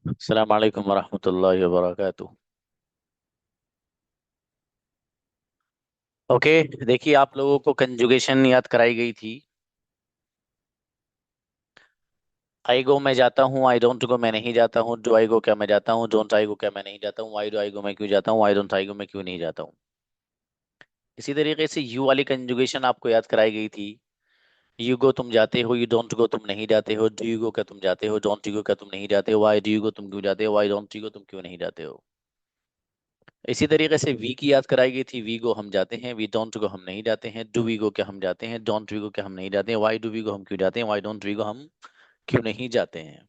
अस्सलाम वालेकुम वरहमतुल्लाहि वबरकातुह। ओके, देखिए आप लोगों को कंजुगेशन याद कराई गई थी। आई गो मैं जाता हूँ, आई डोंट गो मैं नहीं जाता हूँ, डू आई गो क्या मैं जाता हूँ, डोंट आई गो क्या मैं नहीं जाता हूँ, वाई डू आई गो मैं क्यों जाता हूँ, वाई डोंट आई गो मैं क्यों नहीं जाता हूँ। इसी तरीके से यू वाली कंजुगेशन आपको याद कराई गई थी। यू गो तुम जाते हो, यू डोंट गो तुम नहीं जाते हो, डू यू गो क्या तुम जाते हो, डोंट यू गो क्या तुम नहीं जाते हो, वाई डू यू गो तुम क्यों जाते हो, वाई डोंट यू गो तुम क्यों नहीं जाते हो। इसी तरीके से वी की याद कराई गई थी। वी गो हम जाते हैं, वी डोंट गो हम नहीं जाते हैं, डू वी गो क्या हम जाते हैं, डोंट वी गो क्या हम नहीं जाते हैं, वाई डू वी गो हम क्यों जाते हैं, वाई डोंट वी गो हम क्यों नहीं जाते हैं।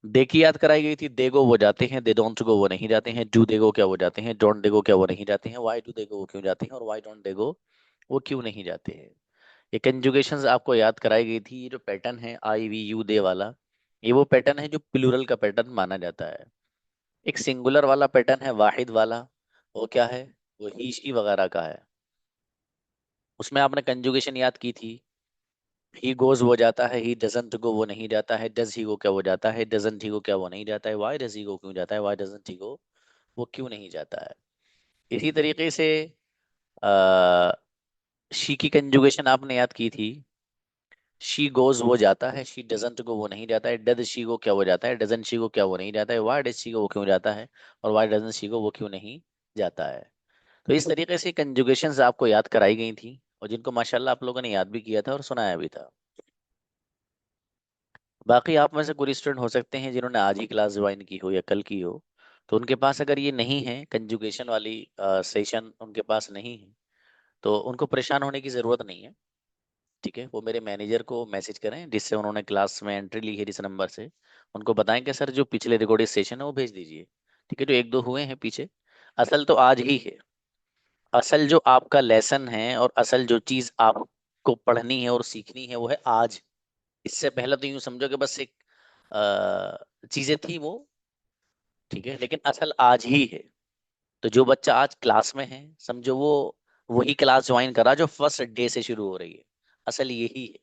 दे की याद कराई गई थी। दे गो वो जाते हैं, दे डोंट गो वो नहीं जाते हैं, डू दे गो क्या वो जाते हैं, डोंट दे गो क्या वो नहीं जाते हैं, वाई डू दे गो वो क्यों जाते हैं, और वाई डोंट दे गो वो क्यों नहीं जाते हैं। ये कंजुगेशंस आपको याद कराई गई थी। ये जो पैटर्न है आई वी यू दे वाला, ये वो पैटर्न है जो प्लूरल का पैटर्न माना जाता है। एक सिंगुलर वाला पैटर्न है वाहिद वाला, वो क्या है, वो ही शी वगैरह का है। उसमें आपने कंजुगेशन याद की थी। ही गोज वो जाता है, ही डजंट गो वो नहीं जाता है, डज ही गो क्या वो जाता है, डजंट ही गो क्या वो नहीं जाता है, वाई डज ही गो क्यों जाता है, वाई डजंट ही गो वो क्यों नहीं जाता है। इसी तरीके से आ, शी की कंजुगेशन आपने याद की थी। शी गोज वो जाता है, शी डजंट गो वो नहीं जाता है, डज शी गो क्या वो जाता है, डजंट शी गो क्या वो नहीं जाता है, वाई डज शी गो वो क्यों जाता है, और वाई डजंट शी गो वो क्यों नहीं जाता है। तो इस तरीके से कंजुगेशंस आपको याद कराई गई थी, और जिनको माशाल्लाह आप लोगों ने याद भी किया था और सुनाया भी था। बाकी आप में से कोई स्टूडेंट हो सकते हैं जिन्होंने आज ही क्लास ज्वाइन की हो या कल की हो, तो उनके पास अगर ये नहीं है कंजुगेशन वाली सेशन उनके पास नहीं है, तो उनको परेशान होने की ज़रूरत नहीं है। ठीक है, वो मेरे मैनेजर को मैसेज करें जिससे उन्होंने क्लास में एंट्री ली है जिस नंबर से, उनको बताएं कि सर जो पिछले रिकॉर्डेड सेशन है वो भेज दीजिए। ठीक है, जो एक दो हुए हैं पीछे, असल तो आज ही है। असल जो आपका लेसन है और असल जो चीज आपको पढ़नी है और सीखनी है वो है आज। इससे पहले तो यूं समझो कि बस एक चीजें थी वो। ठीक है, लेकिन असल आज ही है। तो जो बच्चा आज क्लास में है, समझो वो वही क्लास ज्वाइन करा जो फर्स्ट डे से शुरू हो रही है। असल यही है।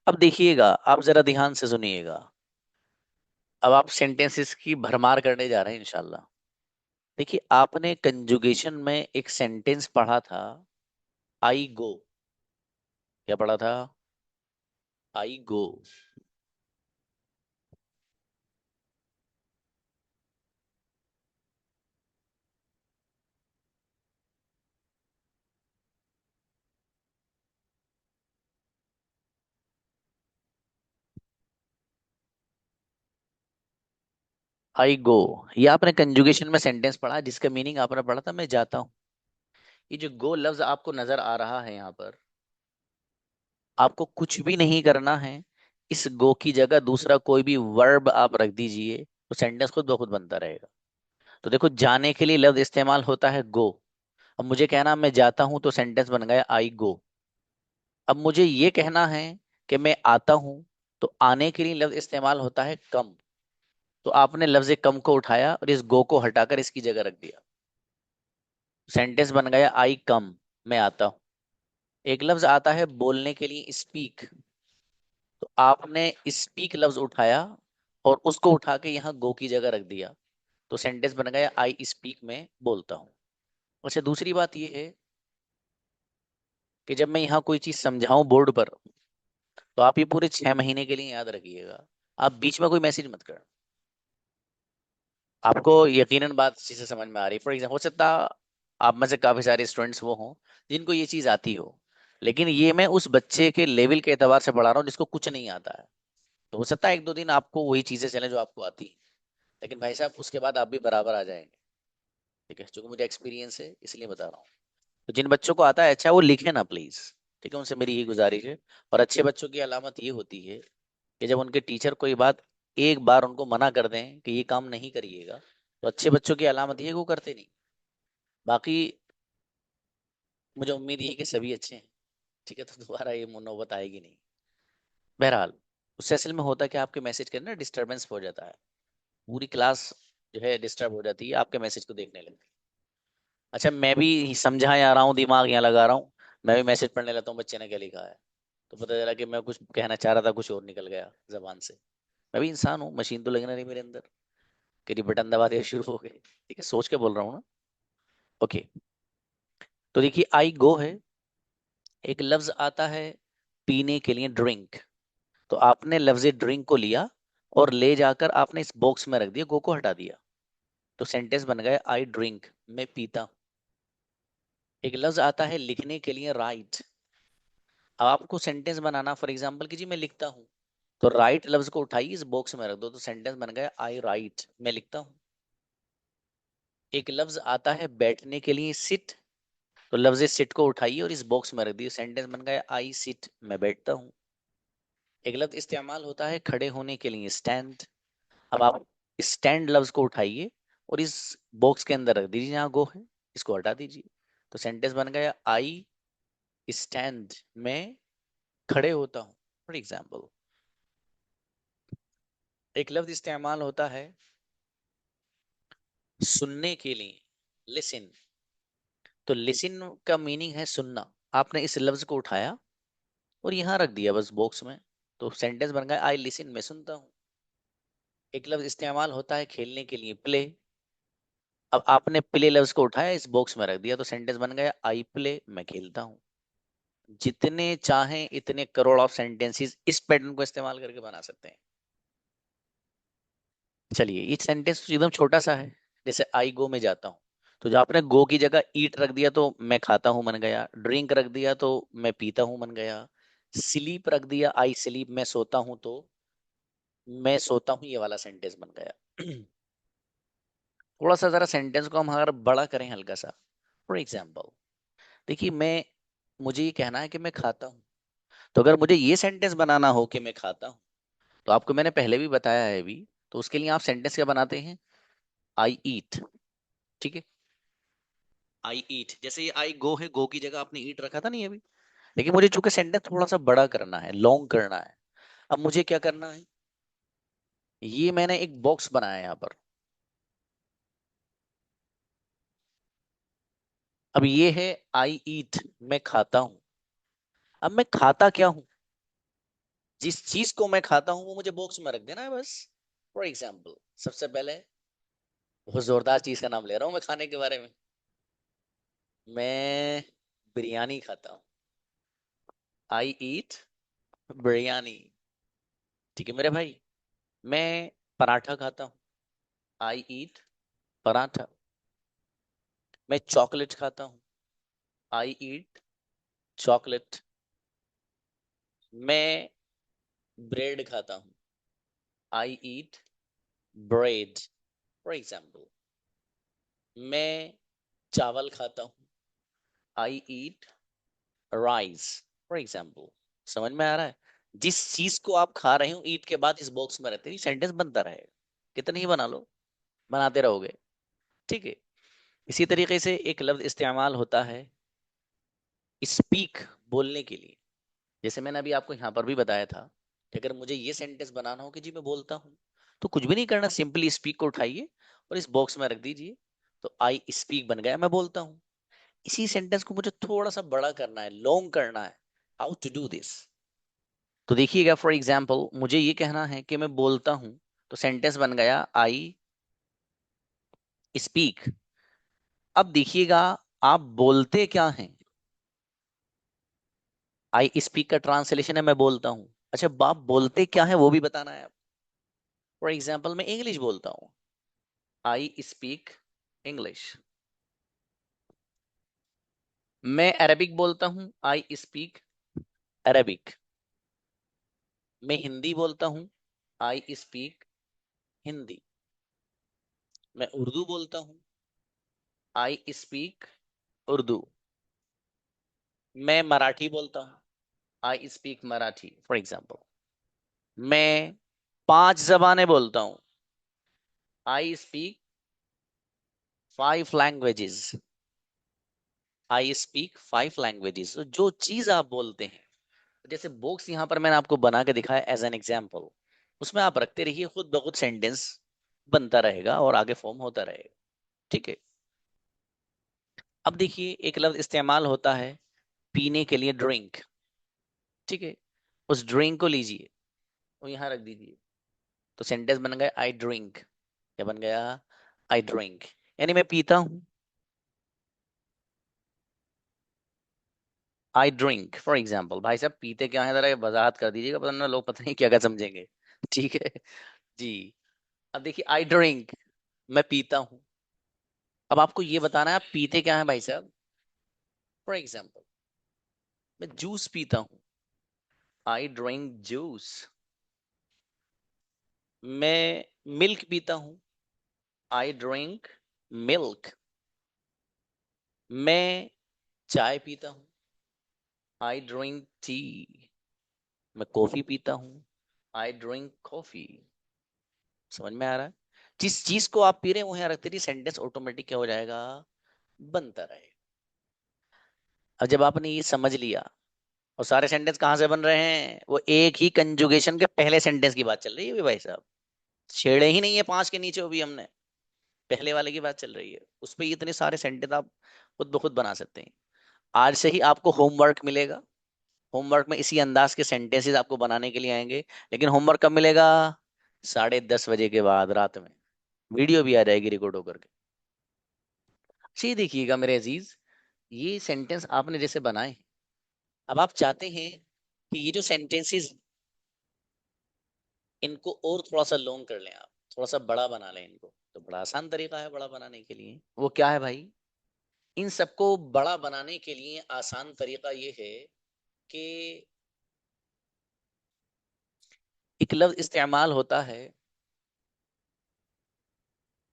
अब देखिएगा, आप जरा ध्यान से सुनिएगा। अब आप सेंटेंसेस की भरमार करने जा रहे हैं इंशाल्लाह। देखिए, आपने कंजुगेशन में एक सेंटेंस पढ़ा था, आई गो। क्या पढ़ा था? आई गो। आई गो, ये आपने कंजुगेशन में सेंटेंस पढ़ा जिसका मीनिंग आपने पढ़ा था मैं जाता हूँ। ये जो गो लफ्ज आपको नजर आ रहा है यहाँ पर, आपको कुछ भी नहीं करना है। इस गो की जगह दूसरा कोई भी वर्ब आप रख दीजिए, तो सेंटेंस खुद ब खुद बनता रहेगा। तो देखो, जाने के लिए लफ्ज इस्तेमाल होता है गो। अब मुझे कहना मैं जाता हूं तो सेंटेंस बन गया आई गो। अब मुझे ये कहना है कि मैं आता हूं, तो आने के लिए लफ्ज इस्तेमाल होता है कम। तो आपने लफ्ज कम को उठाया और इस गो को हटाकर इसकी जगह रख दिया, सेंटेंस बन गया आई कम, मैं आता हूं। एक लफ्ज आता है बोलने के लिए स्पीक, तो आपने स्पीक लफ्ज उठाया और उसको उठा के यहाँ गो की जगह रख दिया, तो सेंटेंस बन गया आई स्पीक, मैं बोलता हूँ। अच्छा, दूसरी बात ये है कि जब मैं यहाँ कोई चीज समझाऊं बोर्ड पर, तो आप ये पूरे 6 महीने के लिए याद रखिएगा। आप बीच में कोई मैसेज मत करना। आपको यकीनन बात अच्छे से समझ में आ रही है। फॉर एग्जाम्पल, हो सकता आप में से काफी सारे स्टूडेंट्स वो हों जिनको ये चीज आती हो, लेकिन ये मैं उस बच्चे के लेवल के एतबार से पढ़ा रहा हूँ जिसको कुछ नहीं आता है। तो हो सकता है एक दो दिन आपको वही चीजें चले जो आपको आती है, लेकिन भाई साहब उसके बाद आप भी बराबर आ जाएंगे। ठीक है, क्योंकि मुझे एक्सपीरियंस है इसलिए बता रहा हूँ। तो जिन बच्चों को आता है अच्छा वो लिखे ना प्लीज। ठीक है, उनसे मेरी यही गुजारिश है। और अच्छे बच्चों की अलामत ये होती है कि जब उनके टीचर कोई बात एक बार उनको मना कर दें कि ये काम नहीं करिएगा, तो अच्छे बच्चों की अलामत ये है कि वो करते नहीं। बाकी मुझे उम्मीद ये है कि सभी अच्छे हैं। ठीक है, तो दोबारा ये नौबत आएगी नहीं। बहरहाल, उससे असल में होता है कि आपके मैसेज के ना डिस्टरबेंस हो जाता है। पूरी क्लास जो है डिस्टर्ब हो जाती है आपके मैसेज को देखने लगती है। अच्छा, मैं भी समझा आ रहा हूँ, दिमाग यहाँ लगा रहा हूँ, मैं भी मैसेज पढ़ने लगता हूँ बच्चे ने क्या लिखा है, तो पता चला कि मैं कुछ कहना चाह रहा था कुछ और निकल गया जबान से। मैं भी इंसान हूँ, मशीन तो लगना नहीं मेरे अंदर कि बटन दबा दिया शुरू हो गए। ठीक है, सोच के बोल रहा हूँ ना। ओके, तो देखिए आई गो है, एक लफ्ज आता है पीने के लिए ड्रिंक। तो आपने लफ्ज ड्रिंक को लिया और ले जाकर आपने इस बॉक्स में रख दिया, गो को हटा दिया, तो सेंटेंस बन गया आई ड्रिंक, मैं पीता हूं। एक लफ्ज आता है लिखने के लिए राइट। अब आपको सेंटेंस बनाना, फॉर एग्जांपल कि जी मैं लिखता हूँ, तो राइट लफ्ज को उठाइए इस बॉक्स में रख दो, तो सेंटेंस बन गया आई राइट, मैं लिखता हूँ। एक लफ्ज आता है बैठने के लिए सिट, तो लफ्ज सिट को उठाइए और इस बॉक्स में रख दिए, सेंटेंस बन गया आई सिट, मैं बैठता हूँ। एक लफ्ज इस्तेमाल होता है खड़े होने के लिए स्टैंड। अब आप स्टैंड लफ्ज को उठाइए और इस बॉक्स के अंदर रख दीजिए जहाँ गो है, इसको हटा दीजिए, तो सेंटेंस बन गया आई स्टैंड, मैं खड़े होता हूँ, फॉर एग्जाम्पल। एक लफ्ज इस्तेमाल होता है सुनने के लिए, लिसन। तो लिसन का मीनिंग है सुनना। आपने इस लफ्ज को उठाया और यहाँ रख दिया बस बॉक्स में, तो सेंटेंस बन गया आई लिसन, मैं सुनता हूँ। एक लफ्ज इस्तेमाल होता है खेलने के लिए प्ले। अब आपने प्ले लफ्ज को उठाया इस बॉक्स में रख दिया, तो सेंटेंस बन गया आई प्ले, मैं खेलता हूँ। जितने चाहें इतने करोड़ ऑफ सेंटेंसेस इस पैटर्न को इस्तेमाल करके बना सकते हैं। चलिए, ये सेंटेंस एकदम छोटा सा है, जैसे आई गो में जाता हूँ, तो जो आपने गो की जगह ईट रख दिया तो मैं खाता हूँ बन गया, ड्रिंक रख दिया तो मैं पीता हूँ बन गया, स्लीप रख दिया आई स्लीप, मैं सोता हूँ तो मैं सोता हूँ, ये वाला सेंटेंस बन गया। थोड़ा सा जरा सेंटेंस को हम अगर बड़ा करें हल्का सा, फॉर एग्जाम्पल देखिए मैं, मुझे ये कहना है कि मैं खाता हूँ, तो अगर मुझे ये सेंटेंस बनाना हो कि मैं खाता हूँ, तो आपको मैंने पहले भी बताया है अभी, तो उसके लिए आप सेंटेंस क्या बनाते हैं, आई ईट। ठीक है, आई ईट, जैसे ये आई गो है, गो की जगह आपने ईट रखा था नहीं अभी, लेकिन मुझे चूंकि सेंटेंस थोड़ा सा बड़ा करना है, लॉन्ग करना है, अब मुझे क्या करना है, ये मैंने एक बॉक्स बनाया है यहाँ पर। अब ये है आई ईट, मैं खाता हूं। अब मैं खाता क्या हूं, जिस चीज को मैं खाता हूं वो मुझे बॉक्स में रख देना है बस। फॉर एग्जाम्पल, सबसे पहले बहुत जोरदार चीज का नाम ले रहा हूं मैं खाने के बारे में, मैं बिरयानी खाता हूँ, आई ईट बिरयानी। ठीक है मेरे भाई, मैं पराठा खाता हूँ, आई ईट पराठा। मैं चॉकलेट खाता हूँ, आई ईट चॉकलेट। मैं ब्रेड खाता हूँ, आई ईट ब्रेड, फॉर एग्जाम्पल। मैं चावल खाता हूँ, आई ईट राइस, फॉर एग्जाम्पल। समझ में आ रहा है, जिस चीज को आप खा रहे हो ईट के बाद इस बॉक्स में रहते हैं, सेंटेंस बनता रहेगा, कितने ही बना लो, बनाते रहोगे। ठीक है, इसी तरीके से एक लफ्ज इस्तेमाल होता है स्पीक, बोलने के लिए। जैसे मैंने अभी आपको यहाँ पर भी बताया था कि अगर मुझे ये सेंटेंस बनाना हो कि जी मैं बोलता हूँ, तो कुछ भी नहीं करना, सिंपली स्पीक को उठाइए और इस बॉक्स में रख दीजिए, तो आई स्पीक बन गया, मैं बोलता हूँ। इसी सेंटेंस को मुझे थोड़ा सा बड़ा करना है, लॉन्ग करना है, हाउ टू डू दिस। तो देखिएगा, फॉर एग्जाम्पल मुझे ये कहना है कि मैं बोलता हूँ, तो सेंटेंस बन गया आई स्पीक। अब देखिएगा, आप बोलते क्या हैं, आई स्पीक का ट्रांसलेशन है मैं बोलता हूँ। अच्छा, बाप बोलते क्या है वो भी बताना है। फॉर एग्जाम्पल मैं इंग्लिश बोलता हूँ, आई स्पीक इंग्लिश। मैं अरबिक बोलता हूँ, आई स्पीक अरबिक। मैं हिंदी बोलता हूँ, आई स्पीक हिंदी। मैं उर्दू बोलता हूँ, आई स्पीक उर्दू। मैं मराठी बोलता हूँ, I speak Marathi, for example. मैं 5 जबानें बोलता हूँ, I speak 5 languages, I speak 5 languages. तो जो चीज आप बोलते हैं, जैसे बॉक्स यहाँ पर मैंने आपको बना के दिखाया एज एन एग्जाम्पल, उसमें आप रखते रहिए, खुद ब खुद सेंटेंस बनता रहेगा और आगे फॉर्म होता रहेगा। ठीक है, अब देखिए एक लफ्ज इस्तेमाल होता है पीने के लिए ड्रिंक। ठीक है, उस ड्रिंक को लीजिए और यहाँ रख दीजिए, तो सेंटेंस बन गया आई ड्रिंक। क्या बन गया? आई ड्रिंक, यानी मैं पीता हूँ। I drink for example. भाई साहब पीते क्या है, जरा ये वजाहत कर दीजिएगा, पता ना लोग पता नहीं क्या क्या समझेंगे। ठीक है जी। अब देखिए आई ड्रिंक, मैं पीता हूँ। अब आपको ये बताना है आप पीते क्या है भाई साहब। फॉर एग्जाम्पल मैं जूस पीता हूँ, आई ड्रिंक जूस। मैं मिल्क पीता हूँ, आई ड्रिंक मिल्क। मैं चाय पीता हूँ, आई ड्रिंक टी। मैं कॉफी पीता हूँ, आई ड्रिंक कॉफी। समझ में आ रहा है? जिस चीज को आप पी रहे हैं वो यहाँ रखते रहिए, सेंटेंस ऑटोमेटिक क्या हो जाएगा, बनता रहे। अब जब आपने ये समझ लिया, और सारे सेंटेंस कहाँ से बन रहे हैं, वो एक ही कंजुगेशन के पहले सेंटेंस की बात चल रही है भी भाई साहब। छेड़े ही नहीं है पांच के नीचे, वो भी हमने पहले वाले की बात चल रही है, उस पे इतने सारे सेंटेंस आप खुद ब खुद बना सकते हैं। आज से ही आपको होमवर्क मिलेगा। होमवर्क में इसी अंदाज के सेंटेंसेस आपको बनाने के लिए आएंगे। लेकिन होमवर्क कब मिलेगा? 10:30 बजे के बाद, रात में। वीडियो भी आ जाएगी रिकॉर्ड होकर के। अच्छी देखिएगा मेरे अजीज, ये सेंटेंस आपने जैसे बनाए, अब आप चाहते हैं कि ये जो सेंटेंसेस, इनको और थोड़ा सा लॉन्ग कर लें आप, थोड़ा सा बड़ा बना लें इनको। तो बड़ा आसान तरीका है बड़ा बनाने के लिए, वो क्या है भाई? इन सबको बड़ा बनाने के लिए आसान तरीका ये है कि एक लफ्ज इस्तेमाल होता है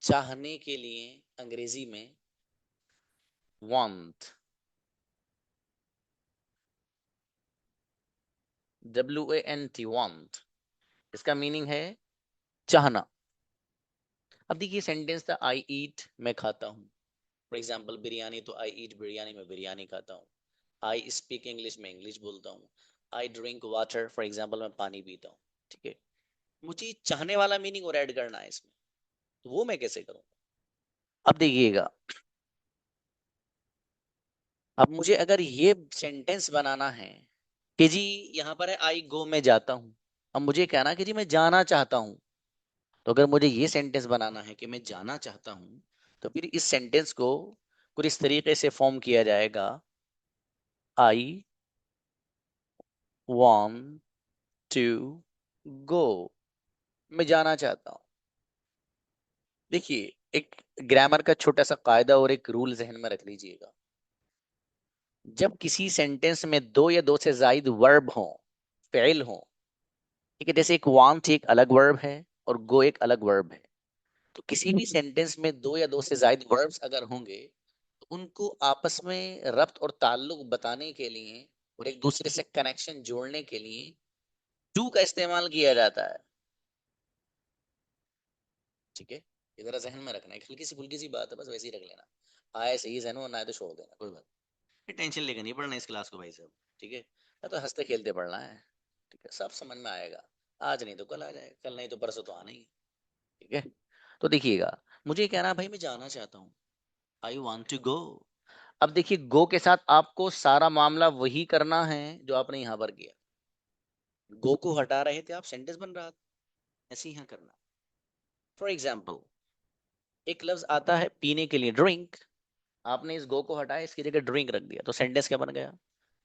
चाहने के लिए, अंग्रेजी में want, WANT, want। इसका मीनिंग है चाहना। अब देखिए सेंटेंस था आई ईट, मैं खाता हूँ। फॉर एग्जाम्पल बिरयानी, तो आई ईट बिरयानी, मैं बिरयानी खाता हूँ। आई स्पीक इंग्लिश, मैं इंग्लिश बोलता हूँ। I drink water, for example मैं पानी पीता हूँ। ठीक है, मुझे चाहने वाला मीनिंग और ऐड करना है इसमें, तो वो मैं कैसे करूँ? अब देखिएगा, अब मुझे अगर ये सेंटेंस बनाना है कि जी, यहाँ पर है आई गो, मैं जाता हूँ। अब मुझे कहना है कि जी मैं जाना चाहता हूँ। तो अगर मुझे ये सेंटेंस बनाना है कि मैं जाना चाहता हूँ, तो फिर इस सेंटेंस को कुछ इस तरीके से फॉर्म किया जाएगा, आई वॉन्ट टू गो। मैं जाना चाहता हूँ। देखिए, एक ग्रामर का छोटा सा कायदा और एक रूल जहन में रख लीजिएगा। जब किसी सेंटेंस में दो या दो से जायद वर्ब हो, फेल हो, ठीक है, जैसे एक वांट एक अलग वर्ब है और गो एक अलग वर्ब है, तो किसी भी सेंटेंस में दो या दो से जायद वर्ब्स अगर होंगे, तो उनको आपस में रब्त और ताल्लुक बताने के लिए और एक दूसरे से कनेक्शन जोड़ने के लिए टू का इस्तेमाल किया जाता है। ठीक है, ये जरा जहन में रखना, एक हल्की सी फुल्की सी बात है, बस वैसे ही रख लेना। आए सही जहन में, ना आए तो छोड़ देना, कोई बात नहीं। टेंशन लेकर नहीं पढ़ना इस क्लास को भाई साहब। ठीक है, या तो हंसते खेलते पढ़ना है। ठीक है, सब समझ में आएगा। आज नहीं तो कल आ जाएगा, कल नहीं तो परसों तो आना ही है। ठीक है, तो देखिएगा, मुझे कहना है भाई मैं जाना चाहता हूँ, आई वॉन्ट टू गो। अब देखिए, गो के साथ आपको सारा मामला वही करना है जो आपने यहाँ पर किया। गो को हटा रहे थे आप, सेंटेंस बन रहा था, ऐसे यहाँ करना। फॉर एग्जाम्पल एक लफ्ज आता है पीने के लिए, ड्रिंक। आपने इस गो को हटाया, इसकी जगह ड्रिंक रख दिया, तो सेंटेंस क्या बन गया,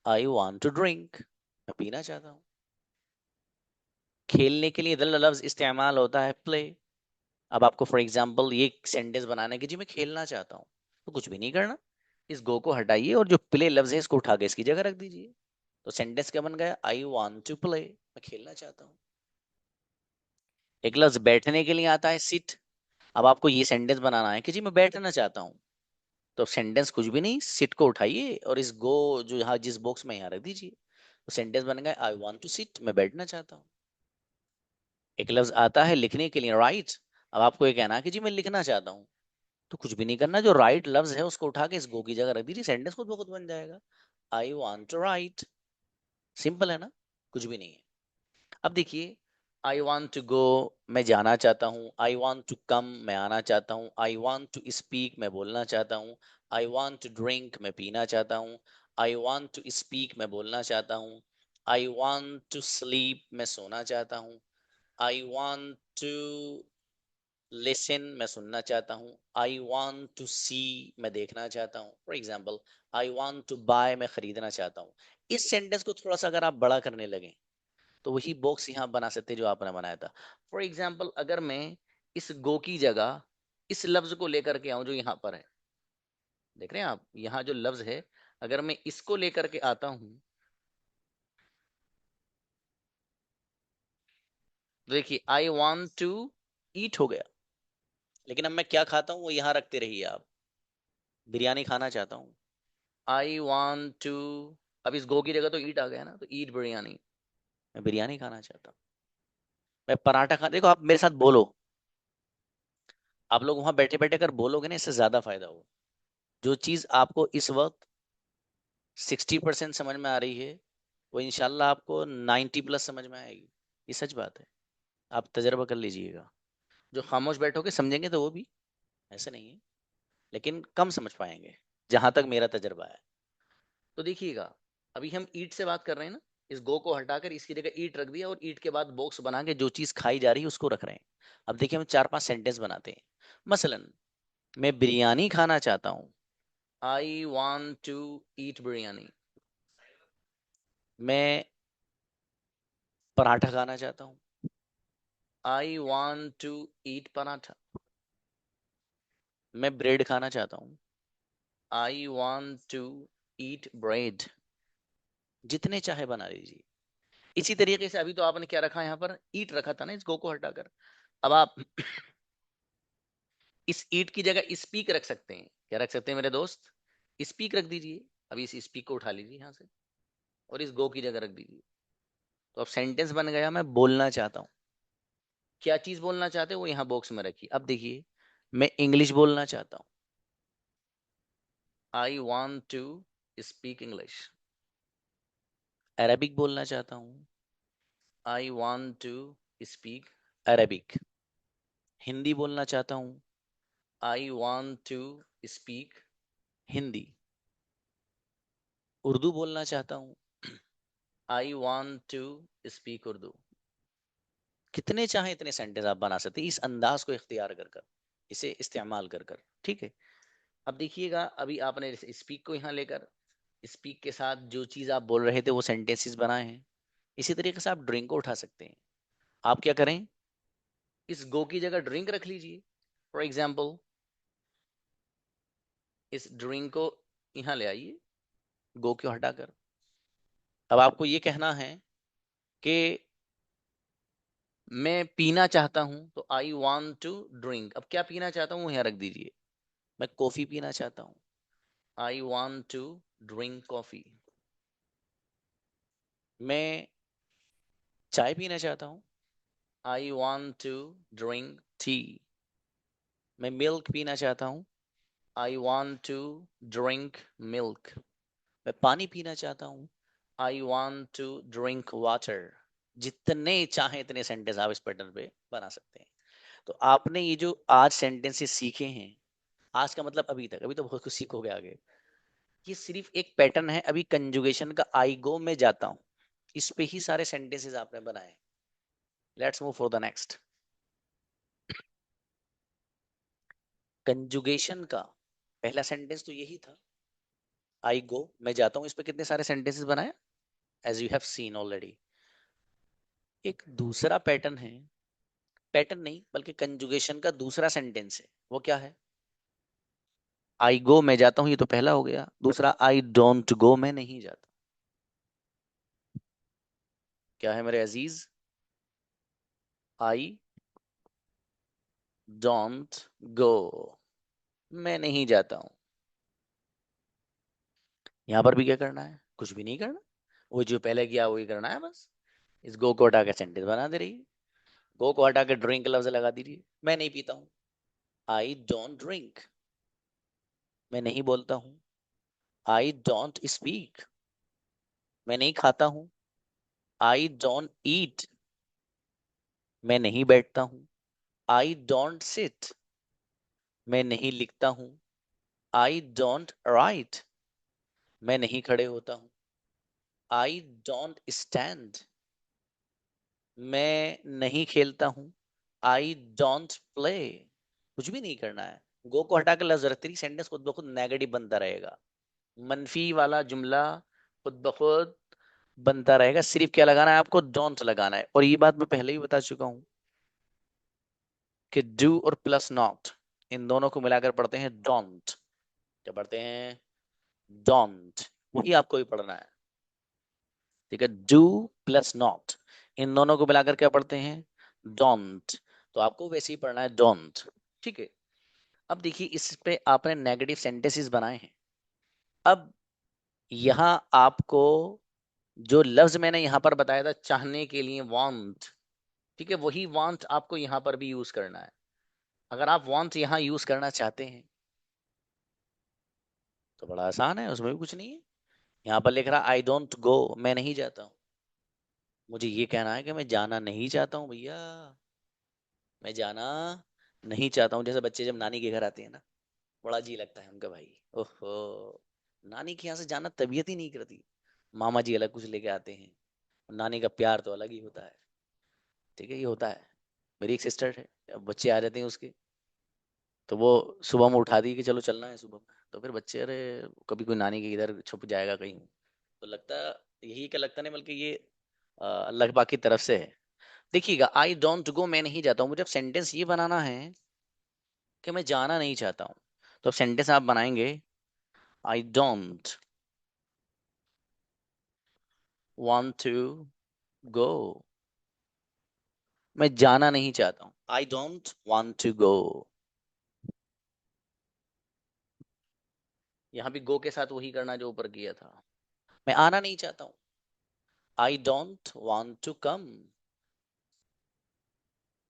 आई वॉन्ट टू ड्रिंक, मैं पीना चाहता हूँ। खेलने के लिए द लफ्ज इस्तेमाल होता है प्ले। अब आपको फॉर एग्जाम्पल ये सेंटेंस बनाना है कि जी मैं खेलना चाहता हूँ, तो कुछ भी नहीं करना, इस गो को हटाइए और जो प्ले लफ्ज है इसको उठा के इसकी जगह रख दीजिए। तो सेंटेंस क्या बन गया, आई वॉन्ट टू प्ले, मैं खेलना चाहता हूँ। एक लफ्ज बैठने के लिए आता है सिट। अब आपको ये सेंटेंस बनाना है कि जी मैं बैठना चाहता हूँ, तो सेंटेंस कुछ भी नहीं, सिट को उठाइए और इस गो जो यहाँ जिस बॉक्स में यहाँ रख दीजिए, तो सेंटेंस बन गया, आई वॉन्ट टू सिट, मैं बैठना चाहता हूँ। एक लफ्ज आता है लिखने के लिए, राइट। अब आपको ये कहना है कि जी मैं लिखना चाहता हूँ, तो कुछ भी नहीं करना, जो राइट लफ्ज है उसको उठा के इस गो की जगह रख दीजिए, सेंटेंस खुद ब खुद बन जाएगा, I want to write. Simple है ना, कुछ भी नहीं है। अब देखिए, आई वॉन्ट टू गो, मैं जाना चाहता हूँ। आई वॉन्ट टू कम, मैं आना चाहता हूँ। आई वॉन्ट टू स्पीक, मैं बोलना चाहता हूँ। आई वॉन्ट टू ड्रिंक, मैं पीना चाहता हूँ। आई वॉन्ट टू स्पीक, मैं बोलना चाहता हूँ। आई वॉन्ट टू स्लीप, मैं सोना चाहता हूँ। आई वॉन्ट टू लिसन, मैं सुनना चाहता हूँ। आई वॉन्ट टू सी, मैं देखना चाहता हूँ। For example, I want to buy, मैं खरीदना चाहता हूँ। इस सेंटेंस को थोड़ा सा अगर आप बड़ा करने लगे तो वही बॉक्स यहाँ बना सकते जो आपने बनाया था। फॉर एग्जाम्पल, अगर मैं इस गो की जगह इस लफ्ज को लेकर के आऊं जो यहाँ पर है, देख रहे हैं आप, यहाँ जो लफ्ज है अगर मैं इसको लेकर के आता हूं तो देखिए आई वॉन्ट टू ईट हो गया। लेकिन अब मैं क्या खाता हूँ वो यहाँ रखते रहिए आप। बिरयानी खाना चाहता हूँ, आई वॉन्ट टू, अब इस गो की जगह तो ईट आ गया ना, तो ईट बिरयानी, मैं बिरयानी खाना चाहता हूँ। मैं पराठा खा, देखो आप मेरे साथ बोलो, आप लोग वहां बैठे बैठे अगर बोलोगे ना इससे ज्यादा फायदा होगा। जो चीज आपको इस वक्त 60% समझ में आ रही है वो इंशाल्लाह आपको 90+ समझ में आएगी। ये सच बात है, आप तजर्बा कर लीजिएगा। जो खामोश बैठोगे समझेंगे तो वो भी, ऐसे नहीं है, लेकिन कम समझ पाएंगे, जहां तक मेरा तजर्बा है। तो देखिएगा, अभी हम ईट से बात कर रहे हैं ना, इस गो को हटाकर इसकी जगह ईट रख दिया और ईट के बाद बॉक्स बना के जो चीज खाई जा रही है उसको रख रहे हैं। अब देखिए हम 4-5 सेंटेंस बनाते हैं। मसलन, मैं बिरयानी खाना चाहता हूँ, I want to eat biryani. मैं पराठा खाना चाहता हूँ, I want to eat paratha. मैं ब्रेड खाना चाहता हूँ, I want to eat bread. जितने चाहे बना लीजिए। इसी तरीके से अभी तो आपने क्या रखा यहाँ पर, ईट रखा था ना इस गो को हटाकर। अब आप इस ईट की जगह स्पीक रख सकते हैं। क्या रख सकते हैं मेरे दोस्त? स्पीक रख दीजिए। अभी इस स्पीक को उठा लीजिए यहाँ से और इस गो की जगह रख दीजिए। तो अब सेंटेंस बन गया, मैं बोलना चाहता हूँ। क्या चीज बोलना चाहते हो वो यहाँ बॉक्स में रखिए। अब देखिए, मैं इंग्लिश बोलना चाहता हूँ, I want to speak English. Arabic बोलना चाहता हूँ, I want to speak Arabic. Hindi बोलना चाहता हूँ, I want to speak Hindi. Urdu बोलना चाहता हूँ, I want to speak Urdu. कितने चाहे इतने सेंटेंस आप बना सकते हैं इस अंदाज को इख्तियार कर कर, इसे इस्तेमाल कर कर। ठीक है। अब देखिएगा, अभी आपने स्पीक को यहाँ लेकर स्पीक के साथ जो चीज आप बोल रहे थे वो सेंटेंसेस बनाए हैं। इसी तरीके से आप ड्रिंक को उठा सकते हैं। आप क्या करें, इस गो की जगह ड्रिंक रख लीजिए। फॉर एग्जाम्पल, इस ड्रिंक को यहाँ ले आइए, गो को हटाकर। अब आपको ये कहना है कि मैं पीना चाहता हूं, तो आई वॉन्ट टू ड्रिंक। अब क्या पीना चाहता हूँ यहाँ रख दीजिए। मैं कॉफी पीना चाहता हूँ, I want to drink coffee. मैं चाय पीना चाहता हूँ, I want to drink tea. मैं मिल्क पीना चाहता हूँ, I want to drink milk. मैं पानी पीना चाहता हूँ, I want to drink water. जितने चाहे इतने सेंटेंस आप इस पैटर्न पे बना सकते हैं। तो आपने ये जो आज सेंटेंसेस सीखे हैं, आज का मतलब अभी तक, अभी तो बहुत कुछ सीखोगे आगे। ये सिर्फ एक पैटर्न है। अभी कंजुगेशन का आई गो में जाता हूँ, इस पे ही सारे सेंटेंसेस आपने बनाए। Let's move for the next. Conjugation का पहला सेंटेंस तो यही था, आई गो मैं जाता हूँ। इस पे कितने सारे सेंटेंसेस बनाए, as you have seen already. एक दूसरा पैटर्न है, पैटर्न नहीं बल्कि कंजुगेशन का दूसरा सेंटेंस है, वो क्या है? आई गो मैं जाता हूँ, ये तो पहला हो गया। दूसरा, आई डोंट गो मैं नहीं जाता। क्या है मेरे अजीज? आई डोंट गो, मैं नहीं जाता हूँ। यहाँ पर भी क्या करना है? कुछ भी नहीं करना, वो जो पहले किया वही करना है बस। इस गो को हटा के सेंटेंस बना दे रही है। गो को हटा के ड्रिंक लफ्ज लगा दीजिए। मैं नहीं पीता हूँ, आई डोंट ड्रिंक। मैं नहीं बोलता हूँ, आई डोंट स्पीक। मैं नहीं खाता हूँ, आई डोंट ईट। मैं नहीं बैठता हूँ, आई डोंट सिट। मैं नहीं लिखता हूँ, आई डोंट राइट। मैं नहीं खड़े होता हूँ, आई डोंट स्टैंड। मैं नहीं खेलता हूँ, आई डोंट प्ले। कुछ भी नहीं करना है, गो को हटाकर लफ्ज रख, तेरी सेंटेंस खुद ब खुद नेगेटिव बनता रहेगा, मनफी वाला जुमला खुद ब खुद बनता रहेगा। सिर्फ क्या लगाना है आपको, डोंट लगाना है। और ये बात मैं पहले ही बता चुका हूं कि डू और प्लस नॉट, इन दोनों को मिलाकर पढ़ते हैं डोंट। क्या पढ़ते हैं? डोंट। वही आपको भी पढ़ना है, ठीक है? डू प्लस नॉट, इन दोनों को मिलाकर क्या पढ़ते हैं? डोंट। तो आपको वैसे ही पढ़ना है डोंट, ठीक है? अब देखिए, इस पे आपने नेगेटिव सेंटेंसेस बनाए हैं। अब यहां आपको जो लफ्ज मैंने यहां पर बताया था चाहने के लिए, वांट, ठीक है, वही वांट आपको यहां पर भी यूज करना है। अगर आप वांट यहां यूज करना चाहते हैं तो बड़ा आसान है, उसमें भी कुछ नहीं है। यहाँ पर लिख रहा आई डोंट गो, मैं नहीं जाता हूँ। मुझे ये कहना है कि मैं जाना नहीं चाहता हूँ भैया, मैं जाना नहीं चाहता हूँ। जैसे बच्चे जब नानी के घर आते हैं ना, बड़ा जी लगता है उनका, भाई ओहो, नानी के यहाँ से जाना तबीयत ही नहीं करती। मामा जी अलग कुछ लेके आते हैं, नानी का प्यार तो अलग ही होता है, ठीक है? ये होता है। मेरी एक सिस्टर है, अब बच्चे आ जाते हैं उसके, तो वो सुबह में उठा दी कि चलो चलना है सुबह में, तो फिर बच्चे, अरे कभी कोई नानी के इधर छुप जाएगा कहीं, तो लगता, यही क्या लगता नहीं, बल्कि ये अल्लाह पाक की तरफ से है। देखिएगा, आई डोंट गो, मैं नहीं जाता हूँ, मुझे अब सेंटेंस ये बनाना है कि मैं जाना नहीं चाहता हूँ। तो अब सेंटेंस आप बनाएंगे, I don't want to go, मैं जाना नहीं चाहता हूँ, I don't want to go. यहाँ भी गो के साथ वही करना जो ऊपर किया था। मैं आना नहीं चाहता हूँ, I don't want to come.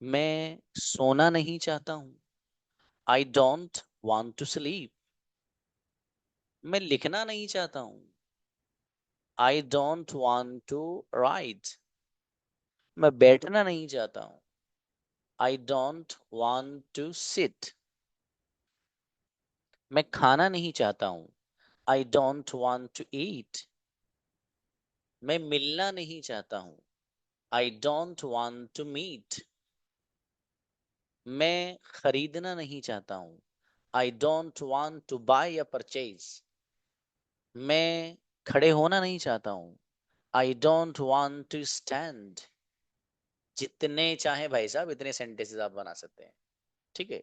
मैं सोना नहीं चाहता हूँ, I don't want to sleep. मैं लिखना नहीं चाहता हूँ, I don't want to write. मैं बैठना नहीं चाहता हूँ, I don't want to sit. मैं खाना नहीं चाहता हूँ, I don't want to eat. मैं मिलना नहीं चाहता हूँ, I don't want to meet. मैं खरीदना नहीं चाहता हूँ, I don't want to buy या परचेज। मैं खड़े होना नहीं चाहता हूँ, I don't want to stand. जितने चाहे भाई साहब इतने सेंटेंसेस आप बना सकते हैं, ठीक है?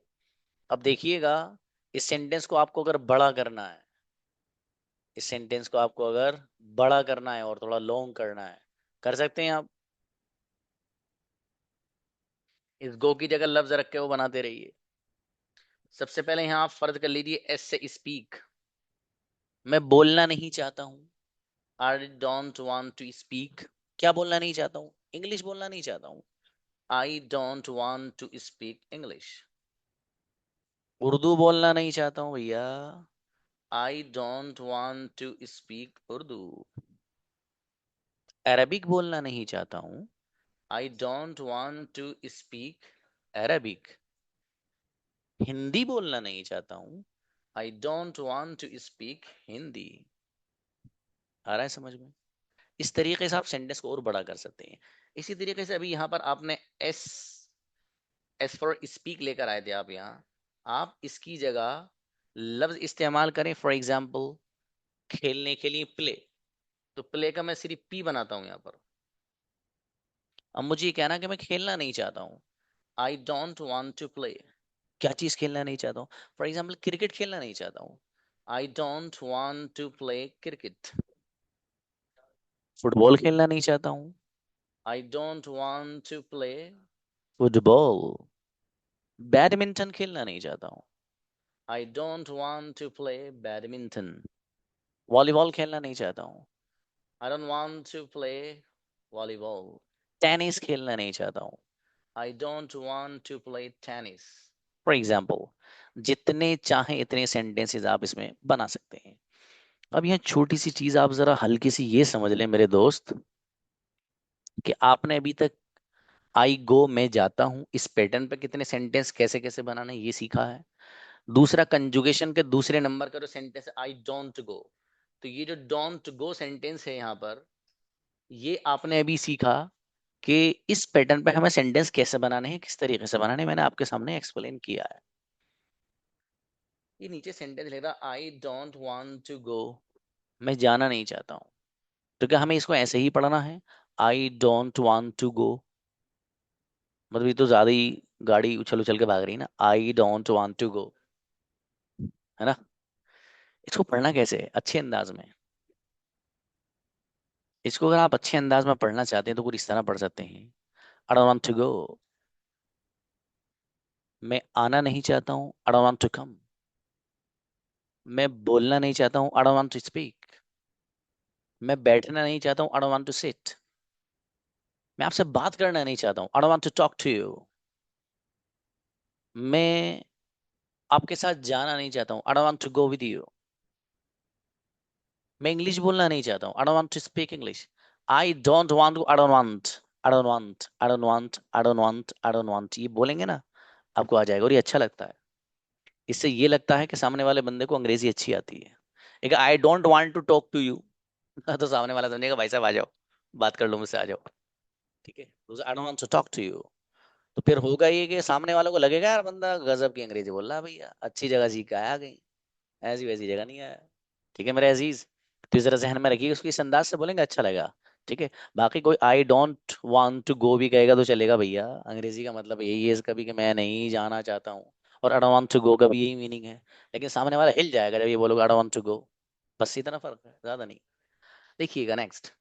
अब देखिएगा, इस सेंटेंस को आपको अगर बड़ा करना है, इस सेंटेंस को आपको अगर बड़ा करना है और थोड़ा लॉन्ग करना है, कर सकते हैं आप। इस गो की जगह लफ्ज रख के वो बनाते रहिए। सबसे पहले यहाँ आप फर्ज कर लीजिए एस से स्पीक, मैं बोलना नहीं चाहता हूँ, I don't want to speak. क्या बोलना नहीं चाहता हूँ? इंग्लिश बोलना नहीं चाहता हूँ, I don't want to speak English. Urdu बोलना नहीं चाहता हूँ भैया, I don't want to speak Urdu. Arabic बोलना नहीं चाहता हूँ, I don't want to speak Arabic. Hindi बोलना नहीं चाहता हूँ, I don't want to speak Hindi. आ रहा है समझ में? इस तरीके से आप सेंटेंस को और बड़ा कर सकते हैं। इसी तरीके से अभी यहाँ पर आपने एस, एस फॉर स्पीक लेकर आए थे आप यहाँ, आप इसकी जगह लफ्ज इस्तेमाल करें, फॉर एग्जाम्पल खेलने के लिए प्ले, तो प्ले का मैं सिर्फ पी बनाता हूँ यहाँ पर। अब मुझे ये कहना कि मैं खेलना नहीं चाहता हूँ, I don't want to play. क्या चीज खेलना नहीं चाहता हूँ? फॉर एग्जाम्पल क्रिकेट खेलना नहीं चाहता हूँ, I don't want to play cricket. Football खेलना नहीं चाहता हूँ, I don't want to play football. Badminton खेलना नहीं चाहता हूँ, I don't want to play badminton. Volleyball खेलना नहीं चाहता हूँ, I don't want to play volleyball. Tennis खेलना नहीं चाहता हूँ, I don't want to play tennis. For example, जितने चाहे इतने सेंटेंसेस आप इसमें बना सकते हैं। अब यहाँ छोटी सी चीज आप जरा हल्की सी ये समझ लें मेरे दोस्त, कि आपने अभी तक आई गो, मैं जाता हूं, इस पैटर्न पे कितने सेंटेंस कैसे कैसे बनाना है ये सीखा है। दूसरा, कंजुगेशन के दूसरे नंबर का जो सेंटेंस है आई डोंट गो, तो ये जो डोंट गो सेंटेंस है यहाँ पर, ये आपने अभी सीखा कि इस पैटर्न पे हमें सेंटेंस कैसे बनाने हैं, किस तरीके से बनाने हैं, मैंने आपके सामने एक्सप्लेन किया है। ये नीचे सेंटेंस लिख रहा, आई डोंट वांट टू गो, मैं जाना नहीं चाहता हूँ। तो क्या हमें इसको ऐसे ही पढ़ना है, आई डोंट वांट टू गो? मतलब ये तो ज्यादा ही गाड़ी उछल उछल के भाग रही है ना, आई डोंट वांट टू गो, है ना। इसको पढ़ना कैसे है अच्छे अंदाज में? इसको अगर आप अच्छे अंदाज में पढ़ना चाहते हैं तो कुछ इस तरह पढ़ सकते हैं, आई डोंट वांट टू गो, मैं आना नहीं चाहता हूँ, I don't want to come, मैं बोलना नहीं चाहता हूँ, I don't want to speak, मैं बैठना नहीं चाहता हूँ, I don't want to sit, मैं आपसे बात करना नहीं चाहता हूँ, I don't want to talk to you, मैं आपके साथ जाना नहीं चाहता हूँ, I don't want to go with you, मैं इंग्लिश बोलना नहीं चाहता हूँ, I don't want to speak English, I don't want to, I don't want, I don't want, I don't want, I don't want, I don't want, ये बोलेंगे ना आपको आ जाएगा और ये अच्छा लगता है। इससे ये लगता है कि सामने वाले बंदे को अंग्रेजी अच्छी आती है। एक आई don't want to talk to you, तो सामने वाला समझेगा भाई साहब आ जाओ, बात कर लो मुझसे, आ जाओ। ठीक है, आई don't want to talk to you, तो फिर होगा ये कि सामने वालों को लगेगा यार बंदा गजब की अंग्रेजी बोल रहा है भैया, अच्छी जगह सीख के आया कहीं, ऐसी वैसी जगह नहीं आया। ठीक है मेरे अजीज, तो इस तरह जहन में रखिए, उसको इस अंदाज से बोलेंगे अच्छा लगेगा। ठीक है, बाकी कोई आई डोंट वांट टू गो भी कहेगा तो चलेगा भैया, अंग्रेजी का मतलब यही है इसका भी कि मैं नहीं जाना चाहता हूँ, और आई डोंट वांट टू गो का भी यही मीनिंग है। लेकिन सामने वाला हिल जाएगा जब ये बोलोगे आई डोंट वांट टू गो, बस इतना फर्क है, ज्यादा नहीं। देखिएगा नेक्स्ट,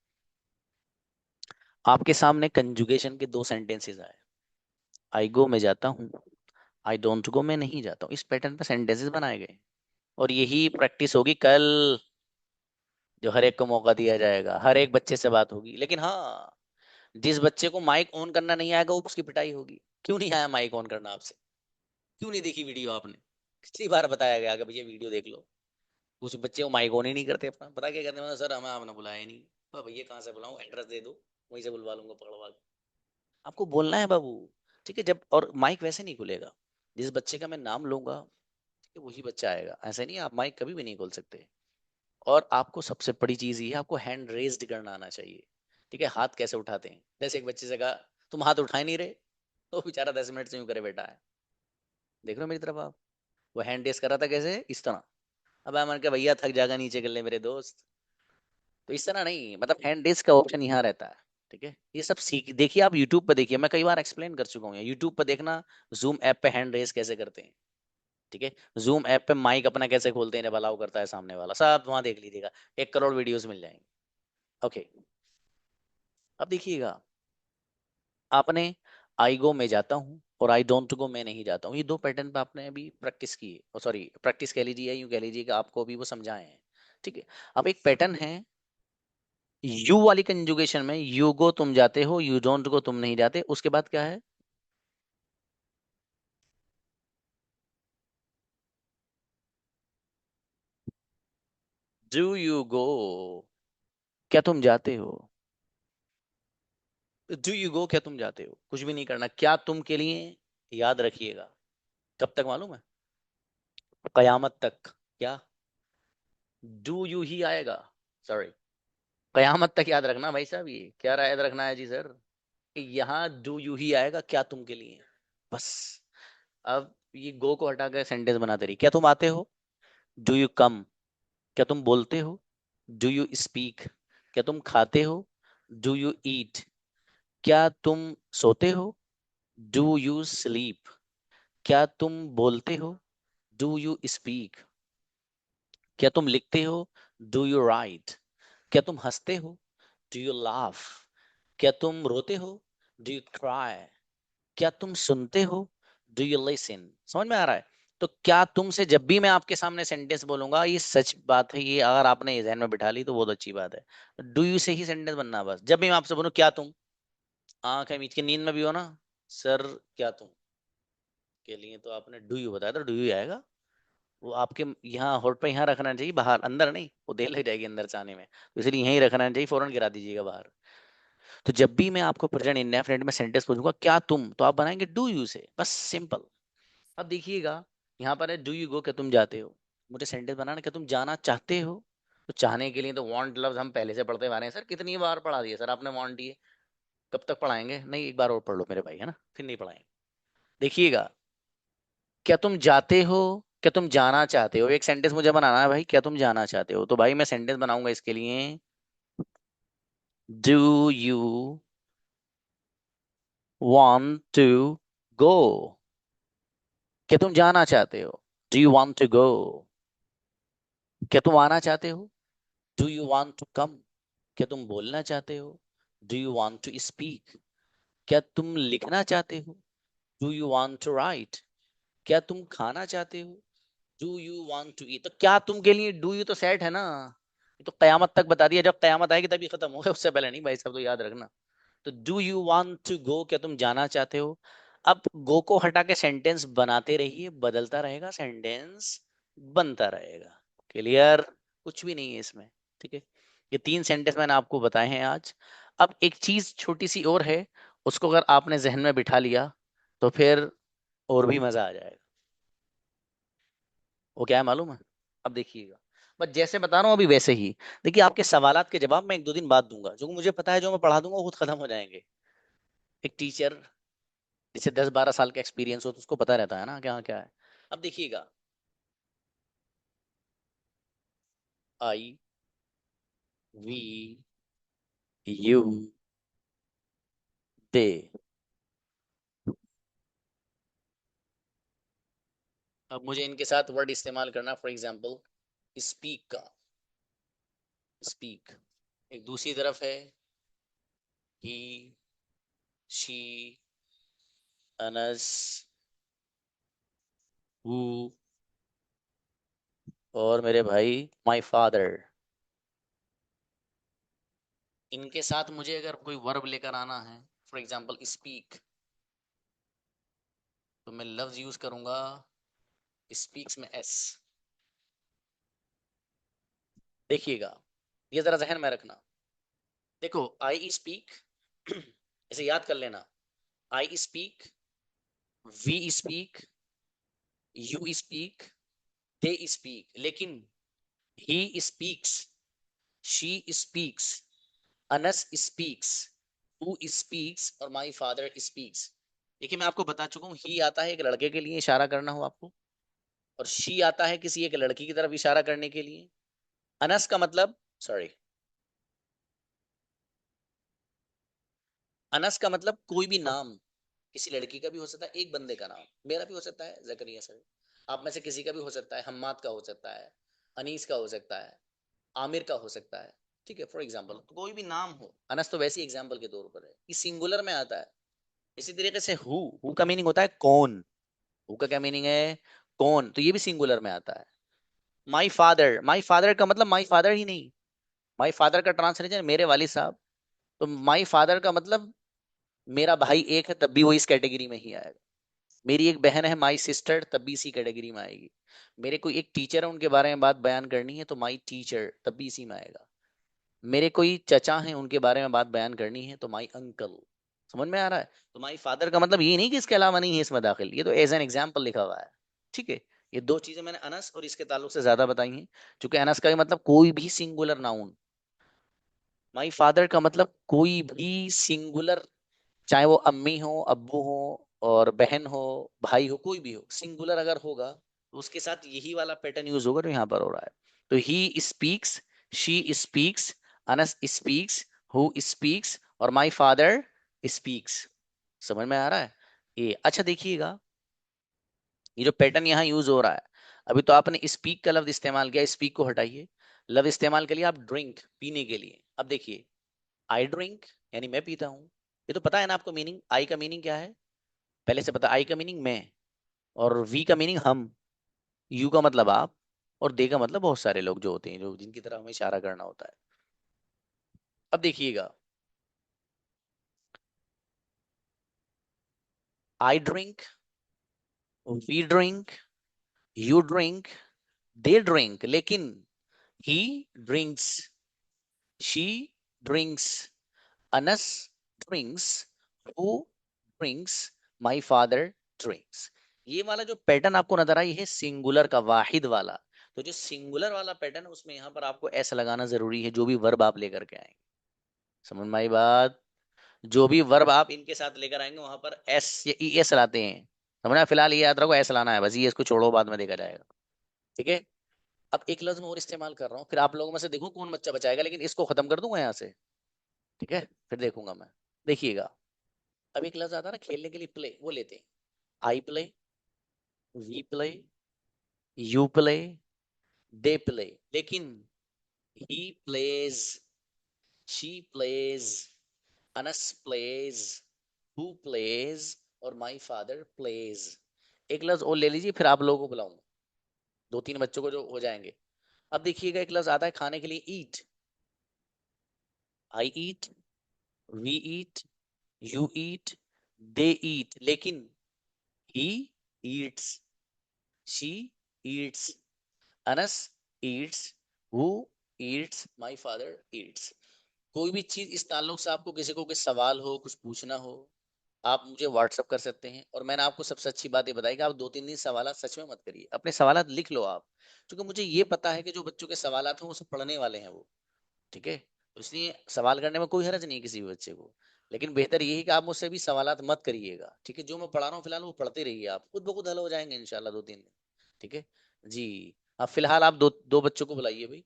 आपके सामने कंजुगेशन के दो सेंटेंसेस आए, आई गो मैं जाता हूँ, आई डोंट गो मैं नहीं जाता हूँ, इस पैटर्न पे सेंटेंसेस बनाए गए, और यही प्रैक्टिस होगी कल, जो हर एक को मौका दिया जाएगा, हर एक बच्चे से बात होगी। लेकिन हाँ, जिस बच्चे को माइक ऑन करना नहीं आएगा वो उसकी पिटाई होगी। क्यों नहीं आया माइक ऑन करना आपसे? क्यों नहीं देखी वीडियो आपने? कितनी बार बताया गया कि भैया वीडियो देख लो। कुछ बच्चे वो माइक ऑन ही नहीं करते अपना, पता क्या करते हैं, सर हमें आपने बुलाया ही नहीं। भैया कहाँ से बुलाऊं, एड्रेस दे दो, वहीं से बुलवा लूंगा पकड़वा के। आपको बोलना है बाबू। ठीक है, जब और माइक वैसे नहीं खुलेगा, जिस बच्चे का मैं नाम लूंगा ठीक है वही बच्चा आएगा, ऐसे नहीं आप माइक कभी भी नहीं खोल सकते। और आपको सबसे बड़ी चीज ये है, आपको हैंड रेज्ड करना आना चाहिए। ठीक है, हाथ कैसे उठाते हैं, जैसे एक बच्चे से कहा तुम हाथ उठा ही नहीं रहे, तो बेचारा 10 मिनट से यूं करे बैठा है, देख रहे हो मेरी तरफ आप, वो हैंड रेस कर रहा था कैसे, इस तरह। अब मैंने कहा भैया थक जाएगा, नीचे कर ले मेरे दोस्त, तो इस तरह नहीं, मतलब हैंड रेस का ऑप्शन यहाँ रहता है। ठीक है, ये सब सीख देखिए, आप यूट्यूब पर देखिए, मैं कई बार एक्सप्लेन कर चुका हूँ, यूट्यूब पर देखना, जूम ऐप पे हैंड रेस कैसे करते हैं। ठीक है, जूम ऐप पे माइक अपना कैसे खोलते हैं जब अलाउ करता है सामने वाला, सब वहां देख लीजिएगा, 1 करोड़ वीडियोस मिल जाएंगे। ओके, अब देखिएगा, आपने आई गो मैं जाता हूँ और आई डोंट गो मैं नहीं जाता हूँ, ये दो पैटर्न पे आपने अभी प्रैक्टिस की है, सॉरी प्रैक्टिस कह लीजिए, यूं कह लीजिए कि आपको अभी वो समझाए हैं। ठीक है, अब एक पैटर्न है यू वाली कंजुगेशन में, यू गो तुम जाते हो, यू डोंट गो तुम नहीं जाते, उसके बाद क्या है, डू यू गो, क्या तुम जाते हो, डू यू गो क्या तुम जाते हो, कुछ भी नहीं करना, क्या तुम के लिए, याद रखिएगा, कब तक मालूम है, कयामत तक। क्या, डू यू ही आएगा, सॉरी, कयामत तक याद रखना भाई साहब, ये क्या याद रखना है जी सर, कि यहाँ डू यू ही आएगा क्या तुम के लिए, बस। अब ये गो को हटा कर सेंटेंस बनाते रहिए, क्या तुम आते हो, डू यू कम, क्या तुम बोलते हो, डू यू स्पीक, क्या तुम खाते हो, डू यू ईट, क्या तुम सोते हो, डू यू स्लीप, क्या तुम बोलते हो, डू यू स्पीक, क्या तुम लिखते हो, डू यू राइट, क्या तुम हंसते हो, डू यू लाफ, क्या तुम रोते हो, डू यू क्राई, क्या तुम सुनते हो, डू यू लिसन, समझ में आ रहा है। तो क्या तुम से जब भी मैं आपके सामने सेंटेंस बोलूंगा, ये सच बात है, ये अगर आपने ये ध्यान में बिठा ली तो बहुत अच्छी बात है, डू यू से ही सेंटेंस बनना, बस जब भी मैं आपसे बोलूं क्या तुम, आंख है मीच के नींद में भी हो ना, सर क्या तुम के लिए तो आपने डू यू बताया, तो डू यू आएगा। वो आपके यहाँ होठ पे यहाँ रखना चाहिए, बाहर अंदर नहीं, वो देर लग जाएगी अंदर से आने में, तो इसलिए यहीं रखना चाहिए, फौरन गिरा दीजिएगा बाहर। तो जब भी मैं आपको प्रेजेंट इंडेफिनिट में सेंटेंस पूछूंगा क्या तुम, तो आप बनाएंगे डू यू से, बस सिंपल। अब देखिएगा, यहाँ पर है डू यू गो क्या तुम जाते हो, मुझे सेंटेंस बनाना क्या तुम जाना चाहते हो, तो चाहने के लिए तो वांट लफ्ज हम पहले से पढ़ते आ रहे हैं सर, कितनी बार पढ़ा दिया सर आपने वांट ये, कब तक पढ़ाएंगे? नहीं, एक बार और पढ़ लो मेरे भाई, है ना, फिर नहीं पढ़ाएंगे। देखिएगा, क्या तुम जाते हो, क्या तुम जाना चाहते हो, एक सेंटेंस मुझे बनाना है भाई, क्या तुम जाना चाहते हो, तो भाई मैं सेंटेंस बनाऊंगा इसके लिए। Do you want to go? क्या तुम जाना चाहते हो? Do you want to go? क्या तुम आना चाहते हो? Do you want to come? क्या तुम बोलना चाहते हो? Do you want to speak? क्या तुम लिखना चाहते हो? Do you want to write? क्या तुम खाना चाहते हो? Do you want to eat? तो क्या तुम के लिए do you तो सेट है ना, ये तो कयामत तक बता दिया, जब कयामत आएगी तभी खत्म होगा, उससे पहले नहीं भाई साहब, तो याद रखना। तो डू यू वांट टू गो, क्या तुम जाना चाहते हो। अब गो को हटा के सेंटेंस बनाते रहिए, बदलता रहेगा, सेंटेंस बनता रहेगा। क्लियर? कुछ भी नहीं है इसमें। ठीक है, ये 3 सेंटेंस मैंने आपको बताए हैं आज। अब एक चीज छोटी सी और है, उसको अगर आपने जहन में बिठा लिया तो फिर और भी मजा आ जाएगा। वो क्या है मालूम है? अब देखिएगा, बस जैसे बता रहा हूँ अभी वैसे ही। देखिए, आपके सवालात के जवाब मैं 1-2 दिन बाद दूंगा, जो मुझे पता है जो मैं पढ़ा दूंगा वो खुद खत्म हो जाएंगे। एक टीचर जिसे 10-12 साल का एक्सपीरियंस हो तो उसको पता रहता है ना क्या क्या है। अब देखिएगा, आई, वी, यू, दे। अब मुझे इनके साथ वर्ड इस्तेमाल करना, फॉर एग्जांपल स्पीक का, स्पीक। एक दूसरी तरफ है ही, शी, अनस, हु, और मेरे भाई माय फादर। इनके साथ मुझे अगर कोई वर्ब लेकर आना है, फॉर एग्जांपल स्पीक, तो मैं लफ्ज यूज करूंगा स्पीक्स में एस। देखिएगा, ये जरा जहन में रखना। देखो, आई स्पीक, इसे याद कर लेना। I speak, we speak, you speak, they speak, लेकिन he speaks, she speaks, Anas speaks, who speaks और माय फादर स्पीक्स। देखिए, मैं आपको बता चुका हूँ, ही आता है एक लड़के के लिए इशारा करना हो आपको, और शी आता है किसी एक लड़की की तरफ इशारा करने के लिए। अनस का मतलब, सॉरी, अनस का मतलब कोई भी नाम, किसी लड़की का भी हो सकता है, एक बंदे का नाम, मेरा भी हो सकता है जकरिया सर, आप में से किसी का भी हो सकता है, हम्माद का हो सकता है, अनीस का हो सकता है, आमिर का हो सकता है। ठीक है, फॉर एग्जाम्पल कोई भी नाम हो, अनस तो वैसे एग्जाम्पल के तौर पर है, ये सिंगुलर में आता है। इसी तरीके से हु का मीनिंग होता है कौन, हु का क्या मीनिंग है, कौन, तो ये भी सिंगुलर में आता है। माई फादर का मतलब माई फादर ही नहीं, माई फादर का ट्रांसलेशन मेरे वालिद साहब। तो माई फादर का मतलब मेरा भाई एक है, तब भी वो इस कैटेगरी में ही आएगा। मेरी एक बहन है माई सिस्टर, तब भी इसी कैटेगरी में आएगी। मेरे कोई एक टीचर है, उनके बारे में बात बयान करनी है तो माई टीचर, तब भी इसी में आएगा। मेरे कोई चचा हैं, उनके बारे में बात बयान करनी है तो माई अंकल। समझ में आ रहा है? तो माई फादर का मतलब ये नहीं कि इसके अलावा नहीं है इसमें दाखिल, ये तो एज एन एग्जाम्पल लिखा हुआ है। ठीक है, ये 2 चीजें मैंने अनस और इसके ताल्लुक से ज्यादा बताई हैं, क्योंकि अनस का मतलब कोई भी सिंगुलर नाउन, माई फादर का मतलब कोई भी सिंगुलर, चाहे वो अम्मी हो, अब्बू हो, और बहन हो, भाई हो, कोई भी हो, सिंगुलर अगर होगा तो उसके साथ यही वाला पैटर्न यूज होगा जो यहाँ पर हो रहा है। तो ही speaks, she speaks, Anas speaks, who speaks और माई फादर स्पीक्स। समझ में आ रहा है? ये अच्छा देखिएगा, ये जो पैटर्न यहाँ यूज हो रहा है, अभी तो आपने स्पीक का लफ्ज इस्तेमाल किया, स्पीक को हटाइए, लफ्ज इस्तेमाल करिए आप ड्रिंक, पीने के लिए। अब देखिए, आई ड्रिंक यानी मैं पीता हूँ, ये तो पता है ना आपको मीनिंग, आई का मीनिंग क्या है पहले से पता, आई का मीनिंग मैं, और वी का मीनिंग हम, यू का मतलब आप, और दे का मतलब बहुत सारे लोग जो होते हैं, जो जिनकी तरह हमें इशारा करना होता है। अब देखिएगा, I drink, we drink, you drink, they drink, लेकिन he drinks, she drinks, Anas drinks, who drinks, my father drinks. ये वाला जो पैटर्न आपको नजर आई है सिंगुलर का, वाहिद वाला, तो जो सिंगुलर वाला पैटर्न है उसमें यहाँ पर आपको ऐसा लगाना जरूरी है जो भी वर्ब आप लेकर के आएंगे। समझ में आई बात? जो भी वर्ब आप इनके साथ लेकर आएंगे वहां पर एस या ई एस लाते हैं, समझना। फिलहाल ये याद रखो एस लाना है बस, ये इसको छोड़ो, बाद में देखा जाएगा। ठीक है। अब एक लफ्ज मैं और इस्तेमाल कर रहा हूँ, फिर आप लोगों में से देखो कौन बच्चा बचाएगा, लेकिन इसको खत्म कर दूंगा यहाँ से। ठीक है, फिर देखूंगा मैं। देखिएगा, अब एक लफ्ज आता है ना खेलने के लिए, प्ले, वो लेते हैं। I play, we play, you play, they play, लेकिन he plays, she plays, Anas plays, who plays, और माई फादर प्लेज। एक लफ्ज और ले लीजिए, फिर आप लोगों को बुलाऊंगा, दो तीन बच्चों को जो हो जाएंगे। अब देखिएगा, एक लफ्ज आता है खाने के लिए, ईट। आई ईट, वी ईट, यू ईट, दे ईट, लेकिन he eats, she Yeats, Anas Yeats, who Yeats, my father Yeats. कोई भी चीज इस ताल्लुक से आपको किसी को कोई सवाल हो, कुछ पूछना हो, आप मुझे व्हाट्सअप कर सकते हैं। और मैंने आपको सबसे अच्छी बात ये बताई कि आप दो तीन दिन सवाल सच में मत करिए, अपने सवाल लिख लो आप, क्योंकि मुझे ये पता है कि जो बच्चों के सवाल हैं वो सब पढ़ने वाले हैं वो। ठीक है, तो इसलिए सवाल करने में कोई हर्ज नहीं है किसी भी बच्चे को, लेकिन बेहतर ये है कि आप मुझसे भी सवालात मत करिएगा। ठीक है, जो मैं पढ़ा रहा हूँ फिलहाल वो पढ़ते रहिए, आप खुद ब खुद हल हो जाएंगे इंशाल्लाह दो तीन दिन। ठीक है जी। अब फिलहाल आप दो दो बच्चों को बुलाइए भाई,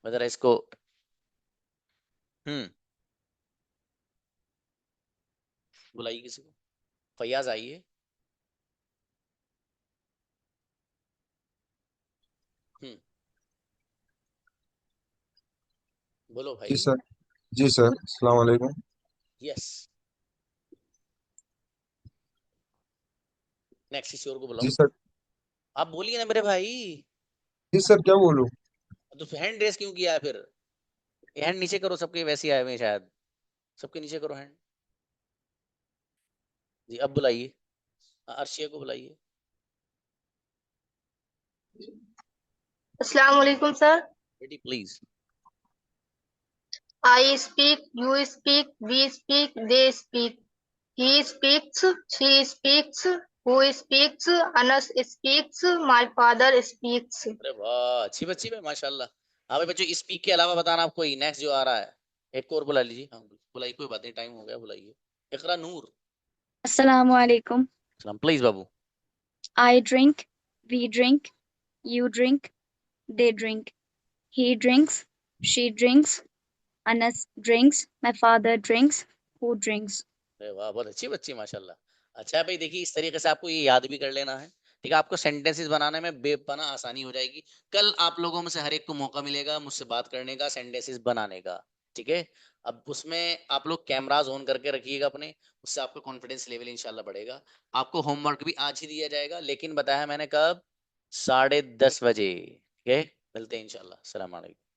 मैं जरा इसको। हम्म, बुलाइए किसी को। फैयाज आइए। हम्म, बोलो जी भाई। सर। जी सर, अस्सलाम वालेकुम। यस। नेक्स्ट किसी और को जी बुलाऊं? सर। आप बोलिए ना मेरे भाई। जी सर, क्या बोलूं? तो हैंड रेस क्यों किया है फिर? हैंड नीचे करो, सबके वैसे ही आए हुए हैं शायद, सबके नीचे करो हैंड। जी, अब बुलाइए। अर्शिया को बुलाइए। अस्सलाम वालेकुम सर। बेटी please. I speak, you speak, we speak, they speak, he speaks, she speaks, who speaks, Anas speaks, my father speaks. अरे वाह, अच्छी बच्ची है माशाल्लाह। हाँ भाई बच्चों, स्पीक के अलावा बताना आप कोई नेक्स्ट जो आ रहा है। एक को और बुला लीजिए। हाँ बुलाइए, कोई बात नहीं, टाइम हो गया, बुलाइए। इकरा नूर। Assalamu alaikum. सलाम, please Babu. I drink, we drink, you drink, they drink. He drinks, she drinks, Anas drinks, my father drinks, who drinks. अरे वाह, बहुत अच्छी बच्ची माशाल्लाह। अच्छा है भाई, देखिए इस तरीके से आपको ये याद भी कर लेना है। ठीक है, आपको सेंटेंसेस बनाने में बेपना आसानी हो जाएगी। कल आप लोगों में से हर एक को मौका मिलेगा मुझसे बात करने का, सेंटेंसेस बनाने का। ठीक है, अब उसमें आप लोग कैमराज ऑन करके रखिएगा अपने, उससे आपका कॉन्फिडेंस लेवल इंशाल्लाह बढ़ेगा। आपको होमवर्क भी आज ही दिया जाएगा, लेकिन बताया मैंने कब? 10:30 बजे। ठीक है, मिलते हैं इंशाल्लाह। अस्सलाम वालेकुम।